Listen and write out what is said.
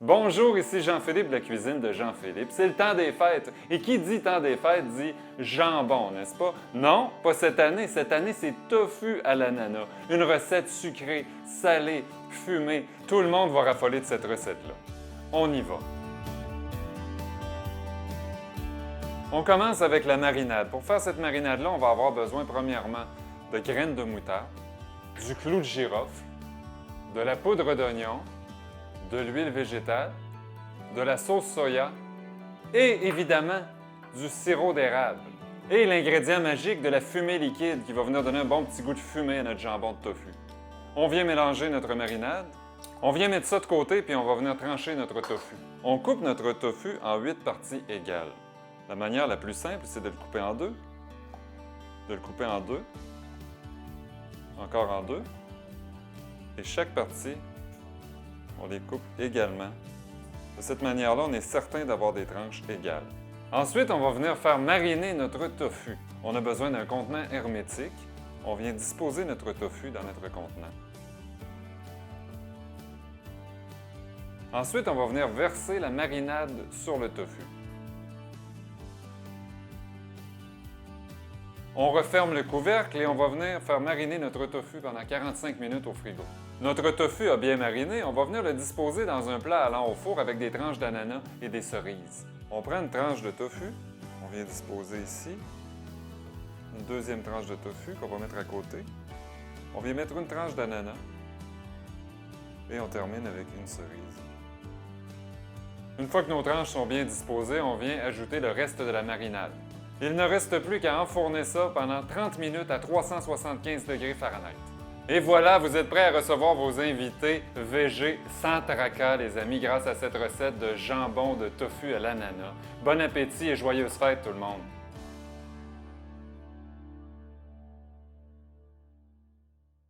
Bonjour, ici Jean-Philippe de la cuisine de Jean-Philippe. C'est le temps des fêtes. Et qui dit temps des fêtes dit jambon, n'est-ce pas? Non, pas cette année. Cette année, c'est tofu à l'ananas. Une recette sucrée, salée, fumée. Tout le monde va raffoler de cette recette-là. On y va. On commence avec la marinade. Pour faire cette marinade-là, on va avoir besoin premièrement de graines de moutarde, du clou de girofle, de la poudre d'oignon, de l'huile végétale, de la sauce soya et évidemment du sirop d'érable. Et l'ingrédient magique de la fumée liquide qui va venir donner un bon petit goût de fumée à notre jambon de tofu. On vient mélanger notre marinade, on vient mettre ça de côté puis on va venir trancher notre tofu. On coupe notre tofu en 8 parties égales. La manière la plus simple, c'est de le couper en deux, de le couper en deux, encore en deux, et chaque partie, on les coupe également. De cette manière-là, on est certain d'avoir des tranches égales. Ensuite, on va venir faire mariner notre tofu. On a besoin d'un contenant hermétique. On vient disposer notre tofu dans notre contenant. Ensuite, on va venir verser la marinade sur le tofu. On referme le couvercle et on va venir faire mariner notre tofu pendant 45 minutes au frigo. Notre tofu a bien mariné, on va venir le disposer dans un plat allant au four avec des tranches d'ananas et des cerises. On prend une tranche de tofu, on vient disposer ici. Une deuxième tranche de tofu qu'on va mettre à côté. On vient mettre une tranche d'ananas et on termine avec une cerise. Une fois que nos tranches sont bien disposées, on vient ajouter le reste de la marinade. Il ne reste plus qu'à enfourner ça pendant 30 minutes à 375 degrés Fahrenheit. Et voilà, vous êtes prêts à recevoir vos invités végés sans tracas, les amis, grâce à cette recette de jambon de tofu à l'ananas. Bon appétit et joyeuses fêtes tout le monde!